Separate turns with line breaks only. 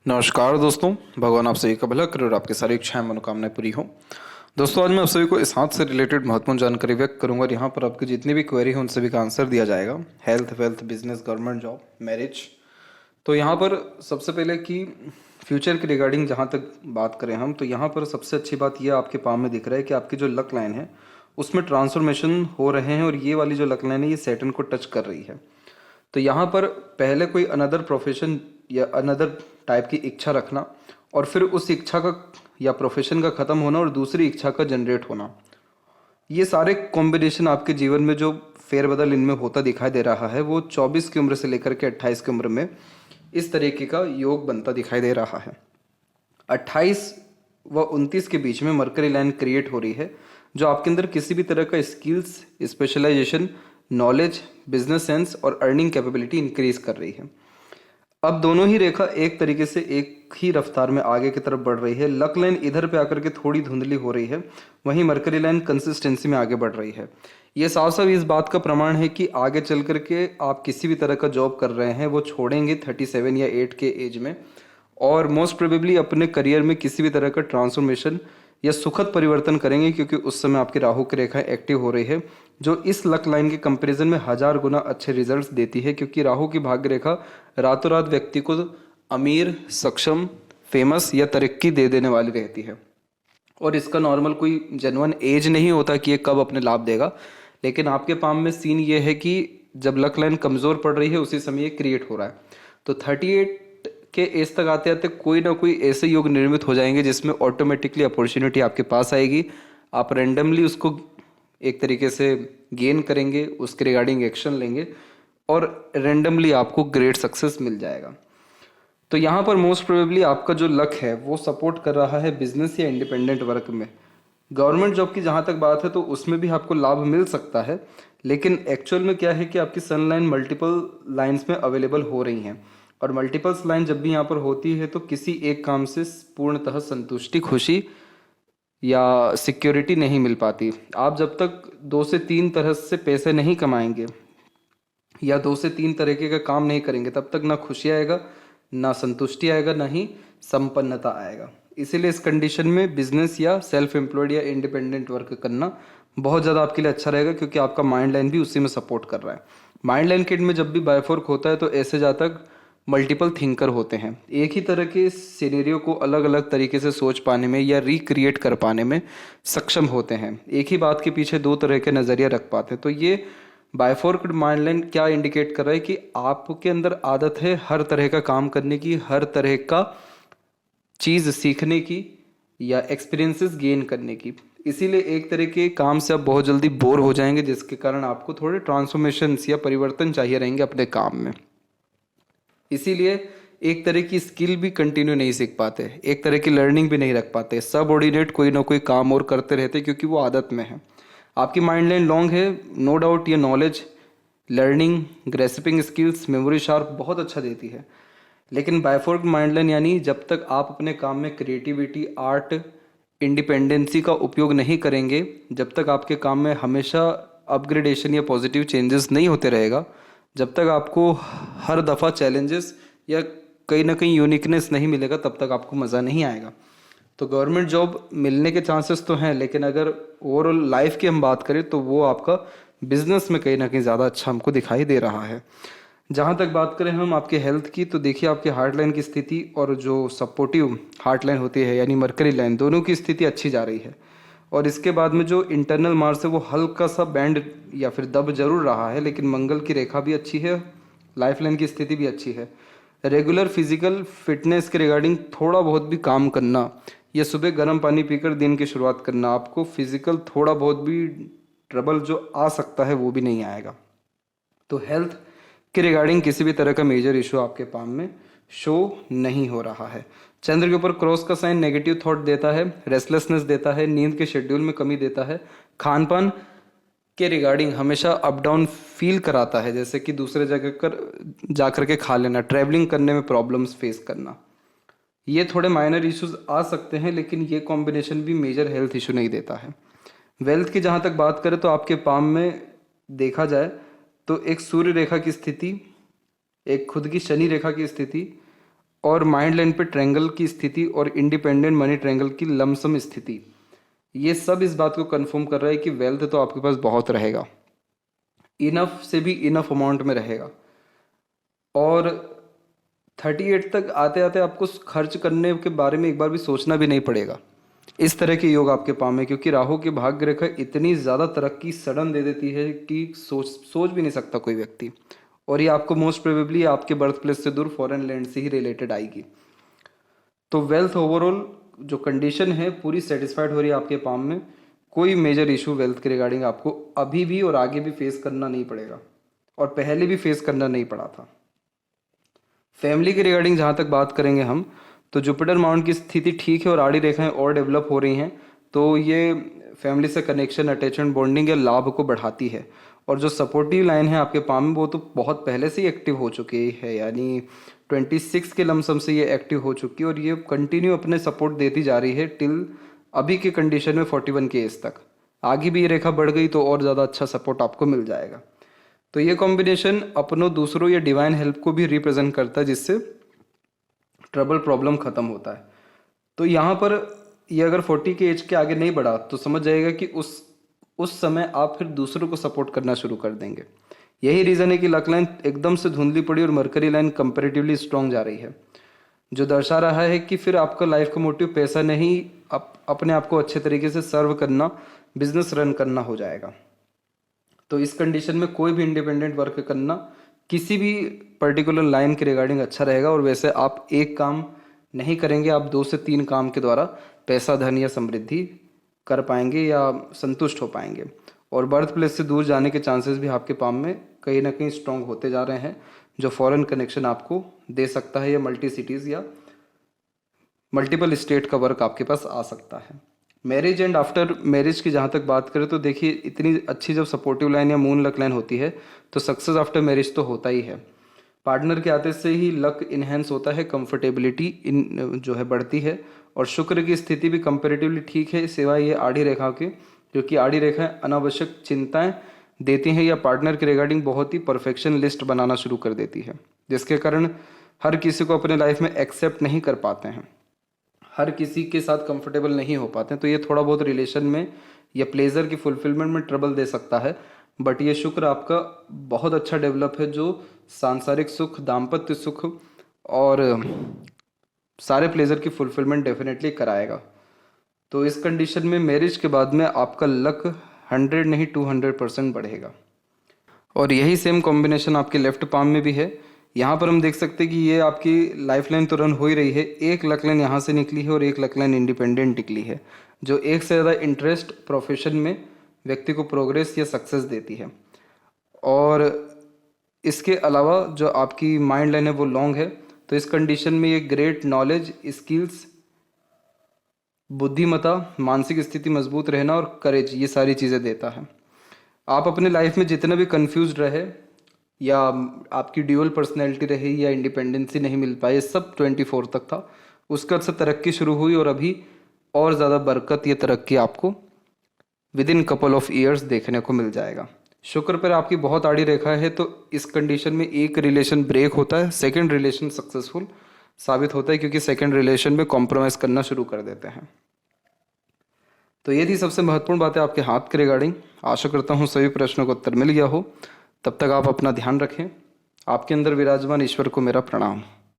नमस्कार दोस्तों, भगवान आप सभी का भला करे और आपकी सारी इच्छाएं मनोकामनाएं पूरी हो। दोस्तों, आज मैं आप सभी को इस हाथ से रिलेटेड महत्वपूर्ण जानकारी व्यक्त करूंगा और यहाँ पर आपकी जितनी भी क्वेरी है उन सभी का आंसर दिया जाएगा। Health, wealth, business, government job, marriage. तो यहाँ पर सबसे पहले कि फ्यूचर के रिगार्डिंग जहाँ तक बात करें हम, तो यहाँ पर सबसे अच्छी बात यह आपके पाम में दिख रहा है कि आपकी जो लक लाइन है उसमें ट्रांसफॉर्मेशन हो रहे हैं और ये वाली जो लक लाइन है ये सैटर्न को टच कर रही है। तो यहाँ पर पहले कोई अनदर प्रोफेशन या अनदर टाइप की इच्छा रखना और फिर उस इच्छा का या प्रोफेशन का ख़त्म होना और दूसरी इच्छा का जनरेट होना, ये सारे कॉम्बिनेशन आपके जीवन में जो फेरबदल इनमें होता दिखाई दे रहा है वो 24 की उम्र से लेकर के 28 की उम्र में इस तरीके का योग बनता दिखाई दे रहा है। 28 व 29 के बीच में मरकरी लाइन क्रिएट हो रही है जो आपके अंदर किसी भी तरह का skills, specialisation, knowledge, business sense और अर्निंग कैपेबिलिटी इंक्रीज कर रही है। अब दोनों ही रेखा एक तरीके से एक ही रफ्तार में आगे की तरफ बढ़ रही है। लक लाइन इधर पे आकर के थोड़ी धुंधली हो रही है, वहीं मरकरी लाइन कंसिस्टेंसी में आगे बढ़ रही है। ये साफ साफ इस बात का प्रमाण है कि आगे चल करके आप किसी भी तरह का जॉब कर रहे हैं वो छोड़ेंगे 37 या 8 के एज में, और मोस्ट प्रोबेबली अपने करियर में किसी भी तरह का ट्रांसफॉर्मेशन या सुखद परिवर्तन करेंगे, क्योंकि उस समय आपकी राहु की रेखा एक्टिव हो रही है जो इस लक लाइन के कंपैरिजन में 1000 गुना अच्छे रिजल्ट्स देती है, क्योंकि राहु की भाग्य रेखा रातों रात व्यक्ति को अमीर, सक्षम, फेमस या तरक्की दे देने वाली रहती है। और इसका नॉर्मल कोई जेन्युइन एज नहीं होता कि ये कब अपने लाभ देगा, लेकिन आपके पाम में सीन ये है कि जब लक लाइन कमज़ोर पड़ रही है उसी समय ये क्रिएट हो रहा है। तो 38 के एज तक आते आते कोई ना कोई ऐसे योग निर्मित हो जाएंगे जिसमें ऑटोमेटिकली अपॉर्चुनिटी आपके पास आएगी। आप रैंडमली उसको एक तरीके से गेन करेंगे, उसके रिगार्डिंग एक्शन लेंगे और रैंडमली आपको ग्रेट सक्सेस मिल जाएगा। तो यहाँ पर मोस्ट प्रोबेबली आपका जो लक है वो सपोर्ट कर रहा है बिजनेस या इंडिपेंडेंट वर्क में। गवर्नमेंट जॉब की जहाँ तक बात है तो उसमें भी आपको लाभ मिल सकता है, लेकिन एक्चुअल में क्या है कि आपकी सन लाइन मल्टीपल लाइन्स में अवेलेबल हो रही हैं, और मल्टीपल्स लाइन जब भी यहाँ पर होती है तो किसी एक काम से पूर्णतः संतुष्टि, खुशी या सिक्योरिटी नहीं मिल पाती। आप जब तक 2 से 3 तरह से पैसे नहीं कमाएंगे या 2 से 3 तरीके का काम नहीं करेंगे तब तक ना खुशी आएगा, ना संतुष्टि आएगा, ना ही संपन्नता आएगा। इसीलिए इस कंडीशन में बिजनेस या सेल्फ एम्प्लॉयड या इंडिपेंडेंट वर्क करना बहुत ज़्यादा आपके लिए अच्छा रहेगा, क्योंकि आपका माइंड लाइन भी उसी में सपोर्ट कर रहा है। माइंड लाइन किट में जब भी बायफोर्क होता है तो ऐसे जातक मल्टीपल थिंकर होते हैं, एक ही तरह के सिनेरियो को अलग अलग तरीके से सोच पाने में या रिक्रिएट कर पाने में सक्षम होते हैं, एक ही बात के पीछे 2 तरह के नज़रिया रख पाते हैं। तो ये बायफोर्क्ड माइंड लाइन क्या इंडिकेट कर रहा है कि आपके अंदर आदत है हर तरह का काम करने की, हर तरह का चीज़ सीखने की या एक्सपीरियंसेस गेन करने की। इसीलिए एक तरह के काम से आप बहुत जल्दी बोर हो जाएंगे, जिसके कारण आपको थोड़े ट्रांसफॉर्मेशंस या परिवर्तन चाहिए रहेंगे अपने काम में। इसीलिए एक तरह की स्किल भी कंटिन्यू नहीं सीख पाते, एक तरह की लर्निंग भी नहीं रख पाते, सब ऑर्डिनेट कोई ना कोई काम और करते रहते क्योंकि वो आदत में है। आपकी माइंड लाइन लॉन्ग है, नो डाउट, ये knowledge, learning, grasping skills, memory sharp बहुत अच्छा देती है, लेकिन बायफोर्क माइंड लाइन यानी जब तक आप अपने काम में क्रिएटिविटी, आर्ट, इंडिपेंडेंसी का उपयोग नहीं करेंगे, जब तक आपके काम में हमेशा अपग्रेडेशन या पॉजिटिव चेंजेस नहीं होते रहेगा, जब तक आपको हर दफ़ा चैलेंजेस या कहीं ना कहीं यूनिकनेस नहीं मिलेगा, तब तक आपको मज़ा नहीं आएगा। तो गवर्नमेंट जॉब मिलने के चांसेस तो हैं, लेकिन अगर ओवरऑल लाइफ की हम बात करें तो वो आपका बिजनेस में कहीं ना कहीं ज़्यादा अच्छा हमको दिखाई दे रहा है। जहाँ तक बात करें हम आपके हेल्थ की, तो देखिए आपके हार्ट लाइन की स्थिति और जो सपोर्टिव हार्ट लाइन होती है यानी मरकरी लाइन, दोनों की स्थिति अच्छी जा रही है। और इसके बाद में जो इंटरनल मार्स है वो हल्का सा बैंड या फिर दब जरूर रहा है, लेकिन मंगल की रेखा भी अच्छी है, लाइफ लाइन की स्थिति भी अच्छी है। रेगुलर फिजिकल फिटनेस के रिगार्डिंग थोड़ा बहुत भी काम करना या सुबह गर्म पानी पीकर दिन की शुरुआत करना, आपको फिजिकल थोड़ा बहुत भी ट्रबल जो आ सकता है वो भी नहीं आएगा। तो हेल्थ के रिगार्डिंग किसी भी तरह का मेजर इशू आपके पाम में शो नहीं हो रहा है। चंद्र के ऊपर क्रॉस का साइन नेगेटिव थॉट देता है, रेस्टलेसनेस देता है, नींद के शेड्यूल में कमी देता है, खान पान के रिगार्डिंग हमेशा अप डाउन फील कराता है, जैसे कि दूसरे जगह कर जाकर के खा लेना, ट्रैवलिंग करने में प्रॉब्लम्स फेस करना, ये थोड़े माइनर इश्यूज आ सकते हैं, लेकिन ये कॉम्बिनेशन भी मेजर हेल्थ इशू नहीं देता है। वेल्थ की जहाँ तक बात करें तो आपके पाम में देखा जाए तो एक सूर्य रेखा की स्थिति, एक खुद की शनि रेखा की स्थिति और माइंड लाइन पे ट्रायंगल की स्थिति और इंडिपेंडेंट मनी ट्रायंगल की लमसम स्थिति, ये सब इस बात को कंफर्म कर रहा है कि वेल्थ तो आपके पास बहुत रहेगा, इनफ से भी इनफ अमाउंट में रहेगा। और 38 तक आते आते आपको खर्च करने के बारे में एक बार भी सोचना भी नहीं पड़ेगा। इस तरह के योग आपके पाम में, क्योंकि राहु की भाग्य रेखा इतनी ज़्यादा तरक्की सडन दे देती है कि सोच भी नहीं सकता कोई व्यक्ति। और ये आपको मोस्ट प्रोबेबली आपके बर्थ प्लेस से दूर फॉरेन लैंड से ही रिलेटेड आएगी। तो वेल्थ ओवरऑल जो कंडीशन है पूरी सेटिस्फाइड हो रही है आपके पाम में। कोई मेजर इशू वेल्थ के रिगार्डिंग आपको अभी भी और आगे भी फेस करना नहीं पड़ेगा, और पहले भी फेस करना नहीं पड़ा था। फैमिली के रिगार्डिंग जहाँ तक बात करेंगे हम, तो जुपिटर माउंट की स्थिति ठीक है और आड़ी रेखाएं और डेवलप हो रही हैं, तो ये फैमिली से कनेक्शन, अटैचमेंट, बॉन्डिंग या लाभ को बढ़ाती है। और जो सपोर्टिव लाइन है आपके पाम में वो तो बहुत पहले से ही एक्टिव हो चुकी है, यानी 26 के लमसम से ये एक्टिव हो चुकी है और ये कंटिन्यू अपने सपोर्ट देती जा रही है टिल अभी के कंडीशन में 41 के एज तक। आगे भी ये रेखा बढ़ गई तो और ज़्यादा अच्छा सपोर्ट आपको मिल जाएगा। तो ये कॉम्बिनेशन अपनों, दूसरों या डिवाइन हेल्प को भी रिप्रेजेंट करता है, जिससे ट्रबल प्रॉब्लम खत्म होता है। तो यहाँ पर ये अगर 40 के एज के आगे नहीं बढ़ा तो समझ जाएगा कि उस समय आप फिर दूसरों को सपोर्ट करना शुरू कर देंगे। यही रीज़न है कि लक लाइन एकदम से धुंधली पड़ी और मरकरी लाइन कंपैरेटिवली स्ट्रांग जा रही है, जो दर्शा रहा है कि फिर आपका लाइफ का मोटिव पैसा नहीं, अपने आप को अच्छे तरीके से सर्व करना, बिजनेस रन करना हो जाएगा। तो इस कंडीशन में कोई भी इंडिपेंडेंट वर्क करना किसी भी पर्टिकुलर लाइन के रिगार्डिंग अच्छा रहेगा। और वैसे आप एक काम नहीं करेंगे, आप 2 से 3 काम के द्वारा पैसा, धन या समृद्धि कर पाएंगे या संतुष्ट हो पाएंगे। और बर्थ प्लेस से दूर जाने के चांसेस भी आपके पाम में कहीं ना कहीं स्ट्रांग होते जा रहे हैं, जो फॉरेन कनेक्शन आपको दे सकता है, या मल्टी सिटीज़ या मल्टीपल स्टेट का वर्क आपके पास आ सकता है। मैरिज एंड आफ्टर मैरिज की जहाँ तक बात करें तो देखिए, इतनी अच्छी जब सपोर्टिव लाइन या मून लक लाइन होती है तो सक्सेस आफ्टर मैरिज तो होता ही है। पार्टनर के आते से ही लक इन्हेंस होता है, कंफर्टेबिलिटी जो है बढ़ती है। और शुक्र की स्थिति भी कंपेरेटिवली ठीक है, सिवाय ये आड़ी रेखा के, क्योंकि आड़ी रेखाएं अनावश्यक चिंताएं देती हैं या पार्टनर के रिगार्डिंग बहुत ही परफेक्शन लिस्ट बनाना शुरू कर देती है, जिसके कारण हर किसी को अपने लाइफ में एक्सेप्ट नहीं कर पाते हैं, हर किसी के साथ कंफर्टेबल नहीं हो पाते हैं। तो ये थोड़ा बहुत रिलेशन में या प्लेजर की फुलफिलमेंट में ट्रबल दे सकता है। बट ये शुक्र आपका बहुत अच्छा डेवलप है, जो सांसारिक सुख, दाम्पत्य सुख और सारे प्लेजर की फुलफिलमेंट डेफिनेटली कराएगा। तो इस कंडीशन में मैरिज के बाद में आपका लक 100 नहीं 200% बढ़ेगा। और यही सेम कॉम्बिनेशन आपके लेफ्ट पाम में भी है। यहाँ पर हम देख सकते हैं कि ये आपकी लाइफ लाइन तो रन हो ही रही है, एक लक लाइन यहाँ से निकली है और एक लक लाइन इंडिपेंडेंट निकली है, जो एक से ज़्यादा इंटरेस्ट प्रोफेशन में व्यक्ति को प्रोग्रेस या सक्सेस देती है। और इसके अलावा जो आपकी माइंड लाइन है वो लॉन्ग है, तो इस कंडीशन में ये ग्रेट नॉलेज, स्किल्स, बुद्धिमत्ता, मानसिक स्थिति मजबूत रहना और करेज, ये सारी चीज़ें देता है। आप अपने लाइफ में जितना भी कंफ्यूज रहे या आपकी ड्यूअल पर्सनैलिटी रही या इंडिपेंडेंसी नहीं मिल पाई, सब 24 तक था। उसके बाद से तरक्की शुरू हुई और अभी और ज़्यादा बरकत, ये तरक्की आपको with in couple of years देखने को मिल जाएगा। शुक्र पर आपकी बहुत आड़ी रेखा है, तो इस कंडीशन में एक रिलेशन ब्रेक होता है, सेकंड रिलेशन सक्सेसफुल साबित होता है, क्योंकि सेकंड रिलेशन में कॉम्प्रोमाइज़ करना शुरू कर देते हैं। तो ये थी सबसे महत्वपूर्ण बातें आपके हाथ के रिगार्डिंग। आशा करता हूँ सभी प्रश्नों का उत्तर मिल गया हो। तब तक आप अपना ध्यान रखें। आपके अंदर विराजमान ईश्वर को मेरा प्रणाम।